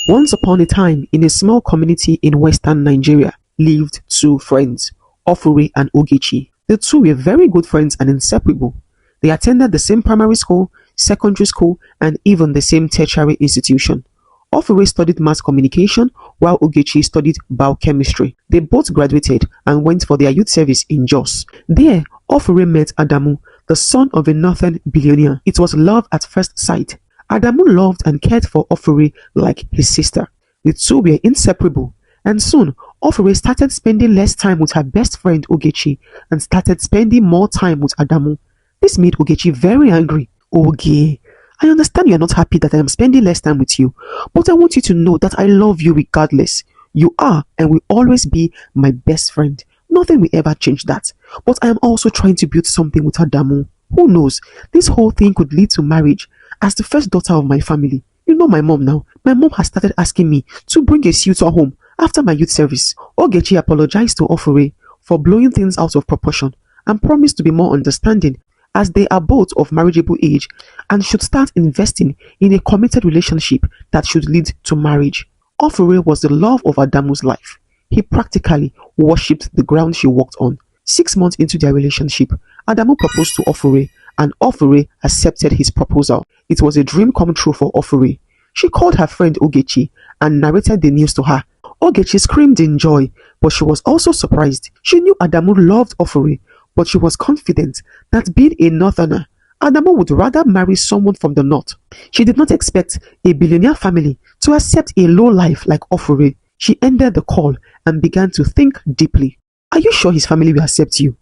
Once upon a time, in a small community in western Nigeria, lived two friends, Ofure and Ogechi. The two were very good friends and inseparable. They attended the same primary school, secondary school, and even the same tertiary institution. Ofure studied mass communication while Ogechi studied biochemistry. They both graduated and went for their youth service in Jos. There, Ofure met Adamu, the son of a northern billionaire. It was love at first sight. Adamu loved and cared for Ofure like his sister. The two were inseparable, and soon Ofure started spending less time with her best friend Ogechi and started spending more time with Adamu. This made Ogechi very angry. Oge, I understand you are not happy that I am spending less time with you, but I want you to know that I love you regardless. You are and will always be my best friend. Nothing will ever change that. But I am also trying to build something with Adamu. Who knows? This whole thing could lead to marriage. As the first daughter of my family, you know my mom now. My mom has started asking me to bring a suitor home after my youth service. Ogechi apologized to Ofure for blowing things out of proportion and promised to be more understanding, as they are both of marriageable age and should start investing in a committed relationship that should lead to marriage. Ofure was the love of Adamu's life. He practically worshipped the ground she walked on. 6 months into their relationship, Adamu proposed to Ofure and Ofure accepted his proposal. It was a dream come true for Ofure. She called her friend Ogechi and narrated the news to her. Ogechi screamed in joy, but she was also surprised. She knew Adamu loved Ofure, but she was confident that being a northerner, Adamu would rather marry someone from the north. She did not expect a billionaire family to accept a low life like Ofure. She ended the call and began to think deeply. Are you sure his family will accept you?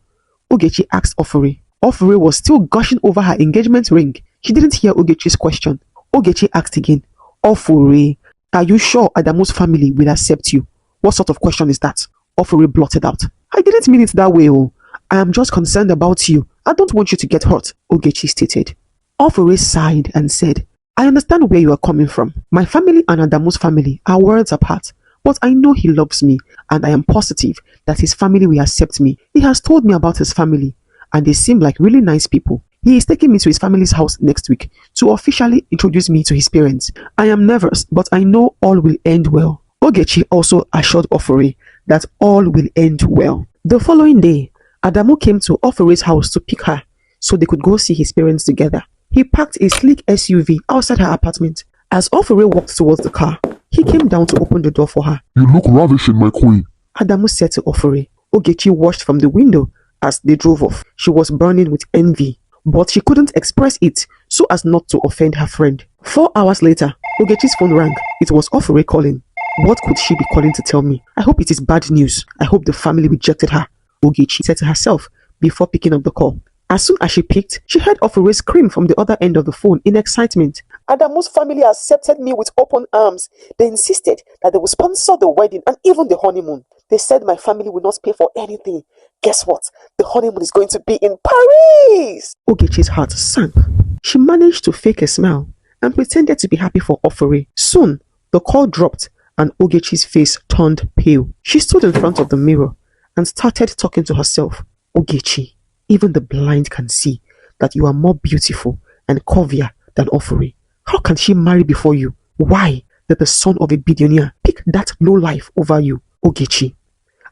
Ogechi asked Ofure. Ofure was still gushing over her engagement ring. She didn't hear Ogechi's question. Ogechi asked again, Ofure, are you sure Adamu's family will accept you? What sort of question is that? Ofure blurted out. I didn't mean it that way, oh. I am just concerned about you. I don't want you to get hurt, Ogechi stated. Ofure sighed and said, I understand where you are coming from. My family and Adamu's family are worlds apart, but I know he loves me and I am positive that his family will accept me. He has told me about his family and they seem like really nice people. He is taking me to his family's house next week to officially introduce me to his parents. I am nervous, but I know all will end well. Ogechi also assured Ofure that all will end well. The following day, Adamu came to Ofure's house to pick her so they could go see his parents together. He parked a sleek SUV outside her apartment. As Ofure walked towards the car, he came down to open the door for her. You look ravishing, my queen, Adamu said to Ofure. Ogechi watched from the window as they drove off. She was burning with envy, but she couldn't express it so as not to offend her friend. 4 hours later, Ogechi's phone rang. It was Ofure calling. What could she be calling to tell me? I hope it is bad news. I hope the family rejected her, Ogechi said to herself before picking up the call. As soon as she picked, she heard Ofure scream from the other end of the phone in excitement. Adamu's family accepted me with open arms. They insisted that they would sponsor the wedding and even the honeymoon. They said my family will not pay for anything. Guess what? The honeymoon is going to be in Paris! Ogechi's heart sank. She managed to fake a smile and pretended to be happy for Ofure. Soon, the call dropped and Ogechi's face turned pale. She stood in front of the mirror and started talking to herself. Ogechi, even the blind can see that you are more beautiful and curvier than Ofure. How can she marry before you? Why did the son of a billionaire pick that low life over you, Ogechi?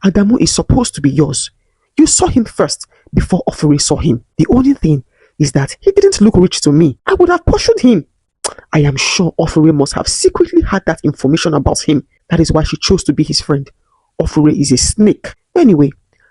Adamu is supposed to be yours. You saw him first before Ofure saw him. The only thing is that he didn't look rich to me. I would have pursued him. I am sure Ofure must have secretly had that information about him. That is why she chose to be his friend. Ofure is a snake. Anyway,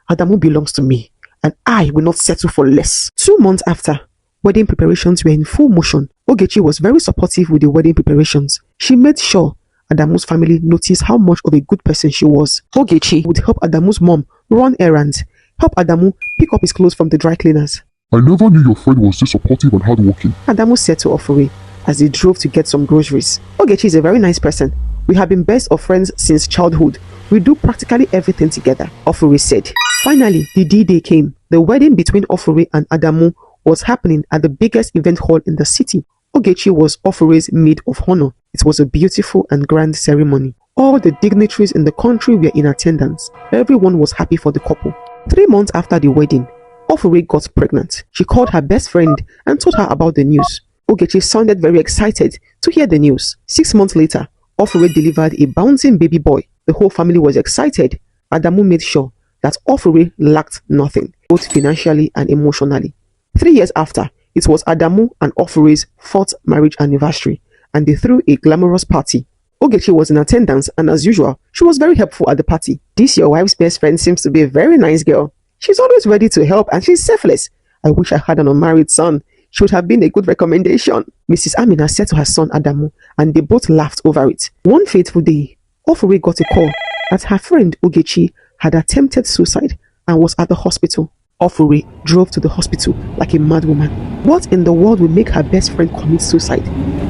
Adamu belongs to me, and I will not settle for less. 2 months after, wedding preparations were in full motion. Ogechi was very supportive with the wedding preparations. She made sure Adamu's family noticed how much of a good person she was. Ogechi would help Adamu's mom run errands, help Adamu pick up his clothes from the dry cleaners. I never knew your friend was this supportive and hardworking, Adamu said to Ofure as they drove to get some groceries. Ogechi is a very nice person. We have been best of friends since childhood. We do practically everything together, Ofure said. Finally, the D-Day came. The wedding between Ofure and Adamu was happening at the biggest event hall in the city. Ogechi was Ofure's maid of honor. It was a beautiful and grand ceremony. All the dignitaries in the country were in attendance. Everyone was happy for the couple. 3 months after the wedding, Ofure got pregnant. She called her best friend and told her about the news. Ogechi sounded very excited to hear the news. 6 months later, Ofure delivered a bouncing baby boy. The whole family was excited. Adamu made sure that Ofure lacked nothing, both financially and emotionally. 3 years after, it was Adamu and Ofure's 4th marriage anniversary, and they threw a glamorous party. Ogechi was in attendance, and as usual, she was very helpful at the party. This your wife's best friend seems to be a very nice girl. She's always ready to help and she's selfless. I wish I had an unmarried son. She would have been a good recommendation, Mrs. Amina said to her son Adamu, and they both laughed over it. One fateful day, Ofure got a call that her friend Ogechi had attempted suicide and was at the hospital. Ofure drove to the hospital like a madwoman. What in the world would make her best friend commit suicide?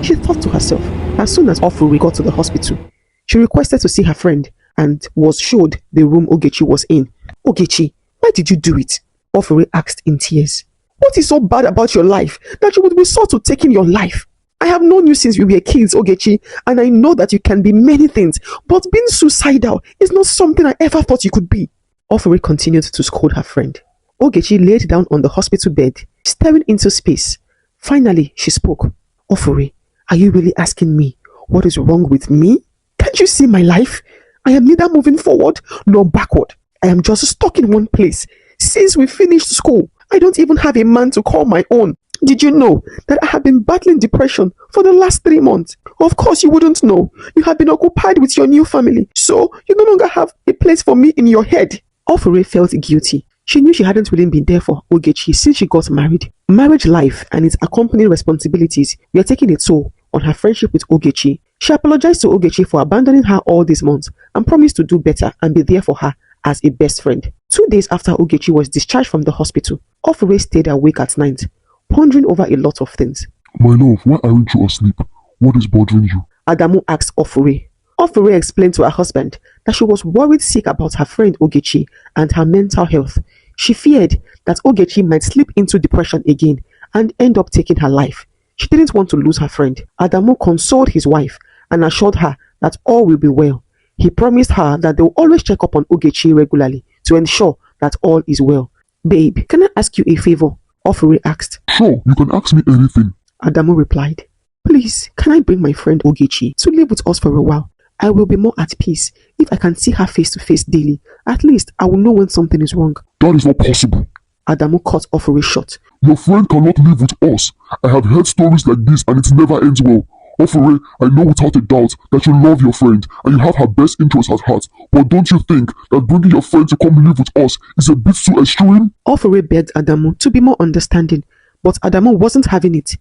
She thought to herself. As soon as Ofure got to the hospital, she requested to see her friend and was showed the room Ogechi was in. Ogechi, why did you do it? Ofure asked in tears. What is so bad about your life that you would resort to taking your life? I have known you since we were kids, Ogechi, and I know that you can be many things, but being suicidal is not something I ever thought you could be. Ofure continued to scold her friend. Ogechi laid down on the hospital bed, staring into space. Finally, she spoke. Ofure, are you really asking me what is wrong with me? Can't you see my life? I am neither moving forward nor backward. I am just stuck in one place. Since we finished school, I don't even have a man to call my own. Did you know that I have been battling depression for the last 3 months? Of course you wouldn't know. You have been occupied with your new family, so you no longer have a place for me in your head. Ofure felt guilty. She knew she hadn't really been there for Ogechi since she got married. Marriage life and its accompanying responsibilities were taking a toll on her friendship with Ogechi. She apologized to Ogechi for abandoning her all these months and promised to do better and be there for her as a best friend. 2 days after Ogechi was discharged from the hospital, Ofure stayed awake at night, pondering over a lot of things. My love, why aren't you asleep? What is bothering you? Adamu asked Ofure. Ofure explained to her husband that she was worried sick about her friend Ogechi and her mental health. She feared that Ogechi might slip into depression again and end up taking her life. She didn't want to lose her friend. Adamu consoled his wife and assured her that all will be well. He promised her that they will always check up on Ogechi regularly to ensure that all is well. Babe, can I ask you a favor? Ofure asked. Sure, you can ask me anything. Adamu replied. Please, can I bring my friend Ogechi to live with us for a while? I will be more at peace if I can see her face to face daily. At least I will know when something is wrong. That is not possible. Adamu cut Ofure short. Your friend cannot live with us. I have heard stories like this and it never ends well. Ofure, I know without a doubt that you love your friend and you have her best interests at heart, but don't you think that bringing your friend to come live with us is a bit too extreme? Ofure begged Adamu to be more understanding, but Adamu wasn't having it.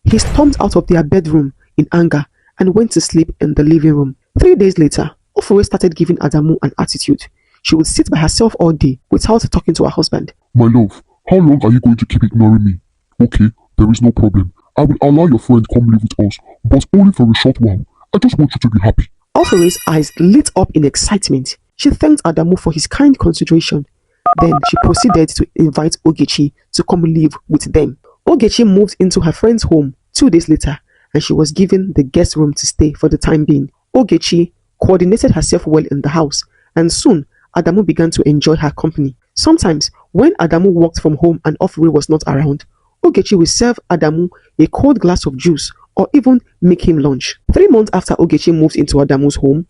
He stormed out of their bedroom in anger and went to sleep in the living room. 3 days later, Ofure started giving Adamu an attitude. She would sit by herself all day without talking to her husband. My love, how long are you going to keep ignoring me? Okay, there is no problem. I will allow your friend come live with us, but only for a short while. I just want you to be happy. Ofure's eyes lit up in excitement. She thanked Adamu for his kind consideration. Then she proceeded to invite Ogechi to come live with them. Ogechi moved into her friend's home 2 days later, and she was given the guest room to stay for the time being. Ogechi coordinated herself well in the house, and soon Adamu began to enjoy her company. Sometimes, when Adamu worked from home and Ofure was not around, Ogechi will serve Adamu a cold glass of juice or even make him lunch. 3 months after Ogechi moved into Adamu's home,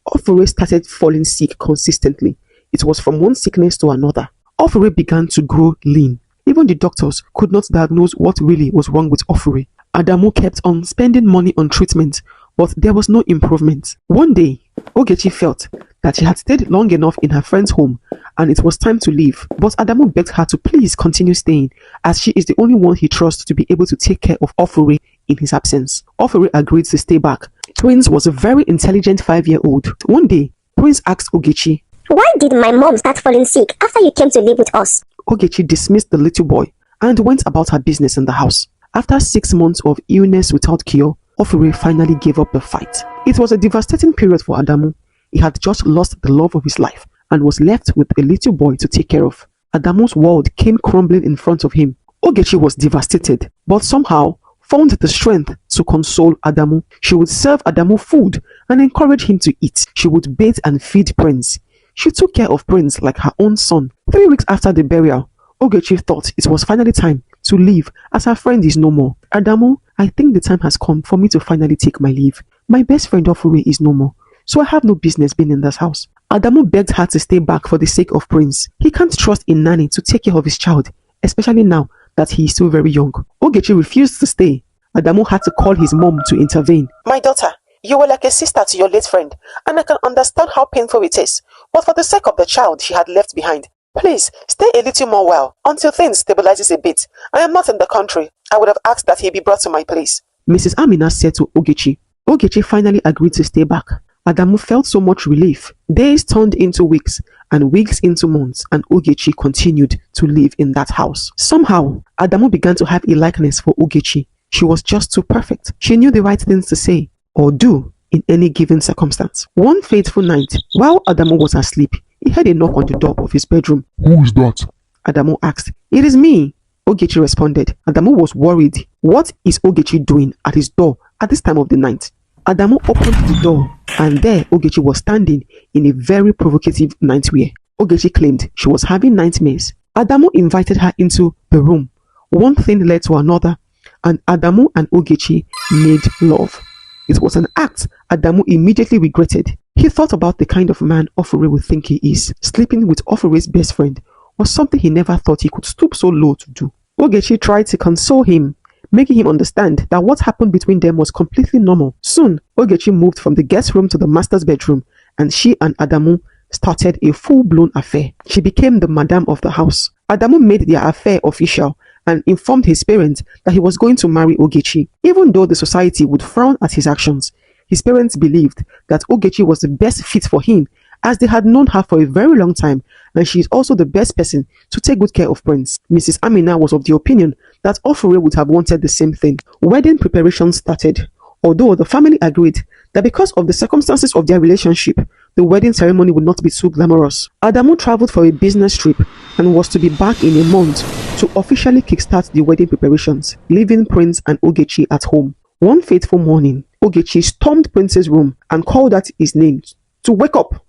Ofure started falling sick consistently. It was from one sickness to another. Ofure began to grow lean. Even the doctors could not diagnose what really was wrong with Ofure. Adamu kept on spending money on treatment, but there was no improvement. One day, Ogechi felt that she had stayed long enough in her friend's home and it was time to leave. But Adamu begged her to please continue staying, as she is the only one he trusts to be able to take care of Ofure in his absence. Ofure agreed to stay back. Prince was a very intelligent 5-year-old. One day, Prince asked Ogechi, "Why did my mom start falling sick after you came to live with us?" Ogechi dismissed the little boy and went about her business in the house. After 6 months of illness without cure, Ofure finally gave up the fight. It was a devastating period for Adamu. He had just lost the love of his life and was left with a little boy to take care of. Adamu's world came crumbling in front of him. Ogechi was devastated, but somehow found the strength to console Adamu. She would serve Adamu food and encourage him to eat. She would bathe and feed Prince. She took care of Prince like her own son. 3 weeks after the burial, Ogechi thought it was finally time to leave as her friend is no more. Adamu, I think the time has come for me to finally take my leave. My best friend Ofure is no more, so I have no business being in this house. Adamu begged her to stay back for the sake of Prince. He can't trust a nanny to take care of his child, especially now that he is still very young. Ogechi refused to stay. Adamu had to call his mom to intervene. My daughter, you were like a sister to your late friend, and I can understand how painful it is. But for the sake of the child she had left behind, please stay a little more while until things stabilizes a bit. I am not in the country. I would have asked that he be brought to my place. Mrs. Amina said to Ogechi. Ogechi finally agreed to stay back. Adamu felt so much relief. Days turned into weeks, and weeks into months, and Ogechi continued to live in that house. Somehow, Adamu began to have a likeness for Ogechi. She was just too perfect. She knew the right things to say or do in any given circumstance. One fateful night, while Adamu was asleep, he heard a knock on the door of his bedroom. Who is that? Adamu asked. It is me, Ogechi responded. Adamu was worried. What is Ogechi doing at his door at this time of the night? Adamu opened the door, and there Ogechi was standing in a very provocative nightwear. Ogechi claimed she was having nightmares. Adamu invited her into the room. One thing led to another, and Adamu and Ogechi made love. It was an act Adamu immediately regretted. He thought about the kind of man Ofure would think he is. Sleeping with Ofure's best friend was something he never thought he could stoop so low to do. Ogechi tried to console him, making him understand that what happened between them was completely normal. Soon, Ogechi moved from the guest room to the master's bedroom, and she and Adamu started a full-blown affair. She became the madam of the house. Adamu made their affair official and informed his parents that he was going to marry Ogechi. Even though the society would frown at his actions, his parents believed that Ogechi was the best fit for him, as they had known her for a very long time, and she is also the best person to take good care of Prince. Mrs. Amina was of the opinion that Ofure would have wanted the same thing. Wedding preparations started, although the family agreed that because of the circumstances of their relationship, the wedding ceremony would not be too glamorous. Adamu traveled for a business trip and was to be back in a month to officially kickstart the wedding preparations, leaving Prince and Ogechi at home. One fateful morning, Ogechi stormed Prince's room and called out his name to wake up.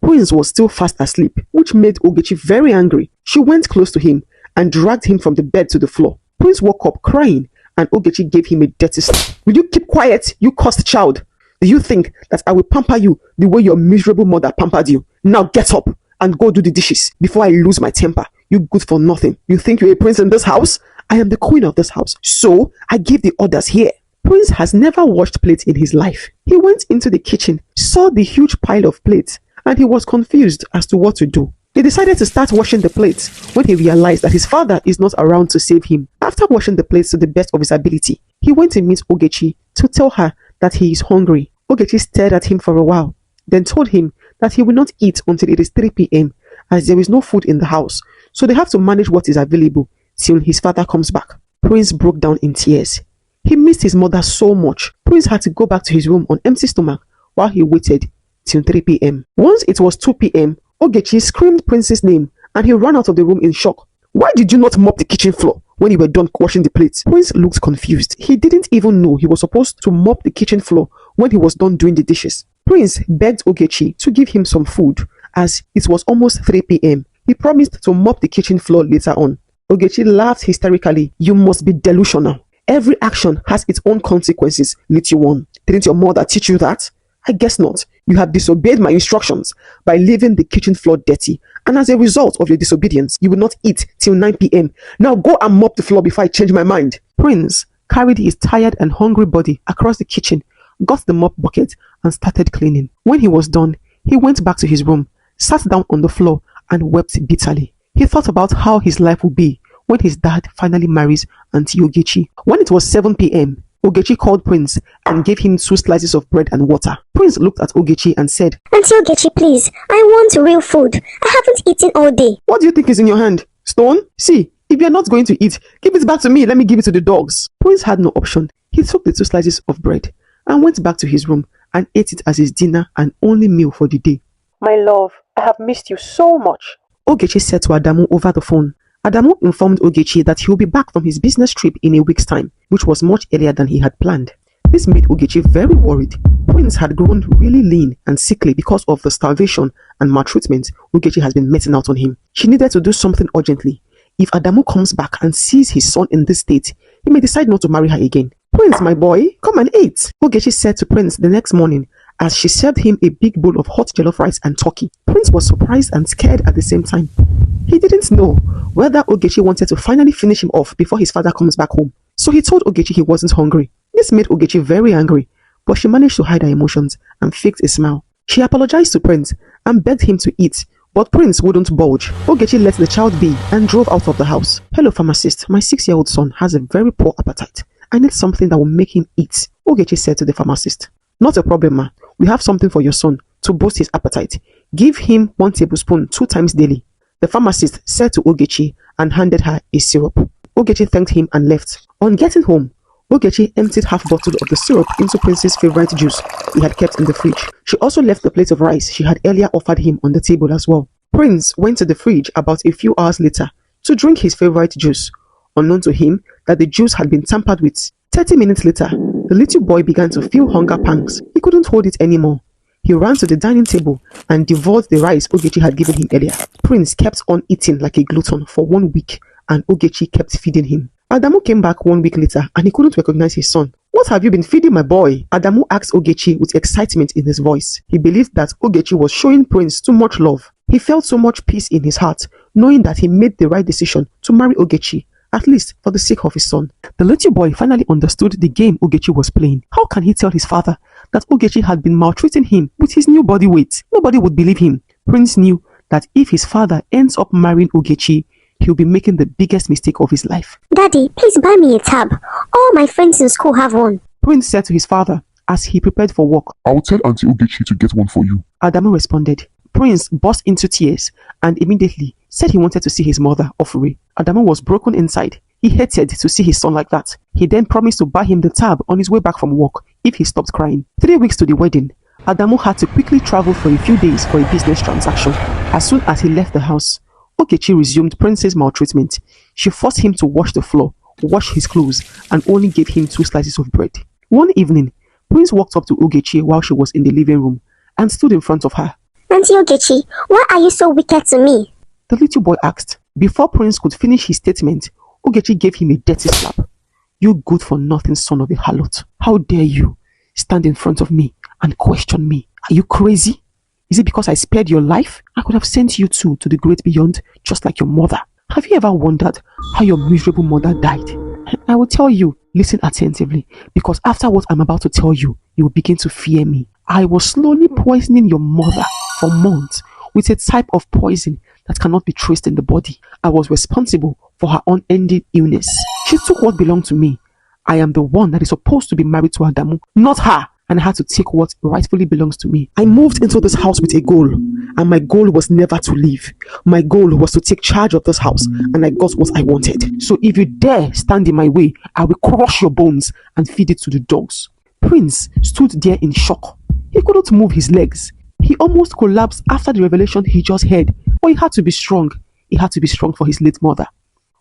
Prince was still fast asleep, which made Ogechi very angry. She went close to him and dragged him from the bed to the floor. Prince woke up crying, and Ogechi gave him a dirty slap. Will you keep quiet, you cursed child? Do you think that I will pamper you the way your miserable mother pampered you? Now get up and go do the dishes before I lose my temper. You good for nothing. You think you're a prince in this house? I am the queen of this house, so I give the orders here. Prince has never washed plates in his life. He went into the kitchen, saw the huge pile of plates, and he was confused as to what to do. He decided to start washing the plates when he realized that his father is not around to save him. After washing the plates to the best of his ability, he went to meet Ogechi to tell her that he is hungry. Ogechi stared at him for a while, then told him that he will not eat until it is 3 p.m. as there is no food in the house, so they have to manage what is available till his father comes back. Prince broke down in tears. He missed his mother so much. Prince had to go back to his room on empty stomach while he waited till 3 p.m. Once it was 2 p.m., Ogechi screamed Prince's name and he ran out of the room in shock. Why did you not mop the kitchen floor when you were done washing the plates? Prince looked confused. He didn't even know he was supposed to mop the kitchen floor when he was done doing the dishes. Prince begged Ogechi to give him some food as it was almost 3 p.m. He promised to mop the kitchen floor later on. Ogechi laughed hysterically. You must be delusional. Every action has its own consequences, little one. Didn't your mother teach you that? I guess not. You have disobeyed my instructions by leaving the kitchen floor dirty, and as a result of your disobedience, you will not eat till 9 p.m. Now go and mop the floor before I change my mind. Prince carried his tired and hungry body across the kitchen, got the mop bucket, and started cleaning. When he was done, he went back to his room, sat down on the floor, and wept bitterly. He thought about how his life would be when his dad finally marries Auntie Ogechi. When it was 7 p.m., Ogechi called Prince and gave him 2 slices of bread and water. Prince looked at Ogechi and said, Auntie Ogechi, please, I want real food. I haven't eaten all day. What do you think is in your hand? Stone? See, if you're not going to eat, give it back to me. Let me give it to the dogs. Prince had no option. He took the 2 slices of bread and went back to his room and ate it as his dinner and only meal for the day. My love, I have missed you so much. Ogechi said to Adamu over the phone. Adamu informed Ogechi that he will be back from his business trip in a week's time, which was much earlier than he had planned. This made Ogechi very worried. Prince had grown really lean and sickly because of the starvation and maltreatment Ogechi has been meting out on him. She needed to do something urgently. If Adamu comes back and sees his son in this state, he may decide not to marry her again. Prince, my boy, come and eat, Ogechi said to Prince the next morning as she served him a big bowl of hot jollof rice and turkey. Prince was surprised and scared at the same time. He didn't know whether Ogechi wanted to finally finish him off before his father comes back home. So he told Ogechi he wasn't hungry. This made Ogechi very angry, but she managed to hide her emotions and faked a smile. She apologized to Prince and begged him to eat, but Prince wouldn't budge. Ogechi let the child be and drove out of the house. Hello, pharmacist. My 6-year-old son has a very poor appetite. I need something that will make him eat, Ogechi said to the pharmacist. Not a problem, ma. We have something for your son to boost his appetite. Give him 1 tablespoon 2 times daily, the pharmacist said to Ogechi and handed her a syrup. Ogechi thanked him and left. On getting home, Ogechi emptied half a bottle of the syrup into Prince's favorite juice he had kept in the fridge. She also left the plate of rice she had earlier offered him on the table as well. Prince went to the fridge about a few hours later to drink his favorite juice, unknown to him that the juice had been tampered with. 30 minutes later, the little boy began to feel hunger pangs. He couldn't hold it anymore. He ran to the dining table and devoured the rice Ogechi had given him earlier. Prince kept on eating like a glutton for 1 week, and Ogechi kept feeding him. Adamu came back 1 week later and he couldn't recognize his son. What have you been feeding my boy? Adamu asked Ogechi with excitement in his voice. He believed that Ogechi was showing Prince too much love. He felt so much peace in his heart, knowing that he made the right decision to marry Ogechi, at least for the sake of his son. The little boy finally understood the game Ogechi was playing. How can he tell his father that Ogechi had been maltreating him with his new body weight? Nobody would believe him. Prince knew that if his father ends up marrying Ogechi, he'll be making the biggest mistake of his life. Daddy, please buy me a tab. All my friends in school have one. Prince said to his father as he prepared for work. I'll tell Auntie Ogechi to get one for you. Adamu responded. Prince burst into tears and immediately said he wanted to see his mother, Ofuri. Adamu was broken inside. He hated to see his son like that. He then promised to buy him the tab on his way back from work if he stopped crying. 3 weeks to the wedding, Adamu had to quickly travel for a few days for a business transaction. As soon as he left the house, Ogechi resumed Prince's maltreatment. She forced him to wash the floor, wash his clothes, and only gave him 2 slices of bread. One evening, Prince walked up to Ogechi while she was in the living room and stood in front of her. Auntie Ogechi, why are you so wicked to me? The little boy asked. Before Prince could finish his statement, Ogechi gave him a dirty slap. You good-for-nothing son of a harlot. How dare you stand in front of me and question me? Are you crazy? Is it because I spared your life? I could have sent you two to the great beyond, just like your mother. Have you ever wondered how your miserable mother died? I will tell you, listen attentively, because after what I'm about to tell you, you will begin to fear me. I was slowly poisoning your mother for months with a type of poison that cannot be traced in the body. I was responsible for her unending illness. She took what belonged to me. I am the one that is supposed to be married to Adamu, not her. And I had to take what rightfully belongs to me. I moved into this house with a goal, and my goal was never to leave. My goal was to take charge of this house, and I got what I wanted. So if you dare stand in my way, I will crush your bones and feed it to the dogs. Prince stood there in shock. He couldn't move his legs. He almost collapsed after the revelation he just heard, but he had to be strong. He had to be strong for his late mother.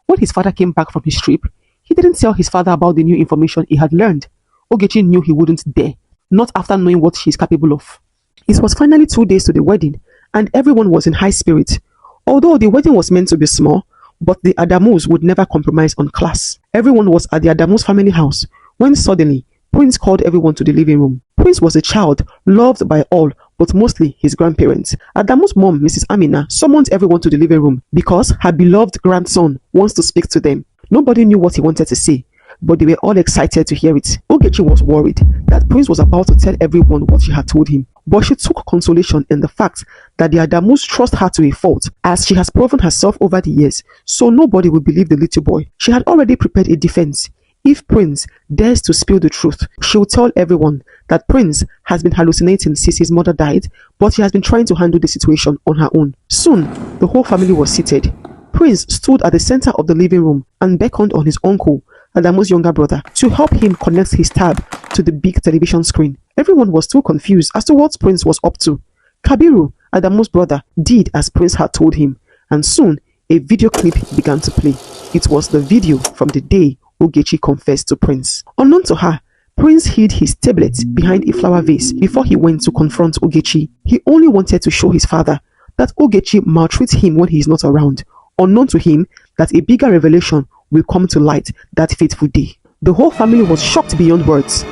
When his father came back from his trip, he didn't tell his father about the new information he had learned. Ogechi knew he wouldn't dare. Not after knowing what she is capable of. It was finally 2 days to the wedding, and everyone was in high spirits. Although the wedding was meant to be small, but the Adamus would never compromise on class. Everyone was at the Adamus family house when suddenly Prince called everyone to the living room. Prince was a child loved by all, but mostly his grandparents. Adamu's mom, Mrs. Amina, summoned everyone to the living room because her beloved grandson wants to speak to them. Nobody knew what he wanted to say, but they were all excited to hear it. Ogechi was worried that Prince was about to tell everyone what she had told him, but she took consolation in the fact that the Adamus trust her to a fault, as she has proven herself over the years, so nobody would believe the little boy. She had already prepared a defense. If Prince dares to spill the truth, she will tell everyone that Prince has been hallucinating since his mother died, but he has been trying to handle the situation on her own. Soon, the whole family was seated. Prince stood at the center of the living room and beckoned on his uncle, Adamu's younger brother, to help him connect his tab to the big television screen. Everyone was still confused as to what Prince was up to. Kabiru, Adamu's brother, did as Prince had told him, and soon a video clip began to play. It was the video from the day Ogechi confessed to Prince. Unknown to her, Prince hid his tablet behind a flower vase before he went to confront Ogechi. He only wanted to show his father that Ogechi maltreats him when he is not around. Unknown to him, that a bigger revelation will come to light that fateful day. The whole family was shocked beyond words.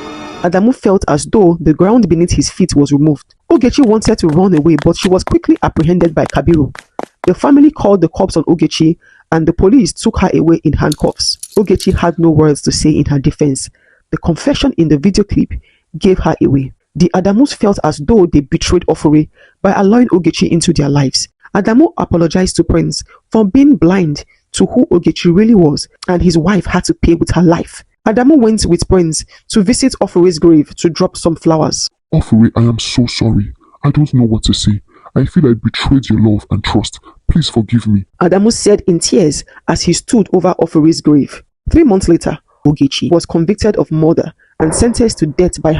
Adamu felt as though the ground beneath his feet was removed. Ogechi wanted to run away, but she was quickly apprehended by Kabiru. The family called the cops on Ogechi, and the police took her away in handcuffs. Ogechi had no words to say in her defense. The confession in the video clip gave her away. The Adamus felt as though they betrayed Ofori by allowing Ogechi into their lives. Adamu apologized to Prince for being blind to who Ogechi really was, and his wife had to pay with her life. Adamu went with Prince to visit Ofori's grave to drop some flowers. Ofori, I am so sorry. I don't know what to say. I feel I betrayed your love and trust. Please forgive me. Adamu said in tears as he stood over Ofori's grave. 3 months later, Ogechi was convicted of murder and sentenced to death by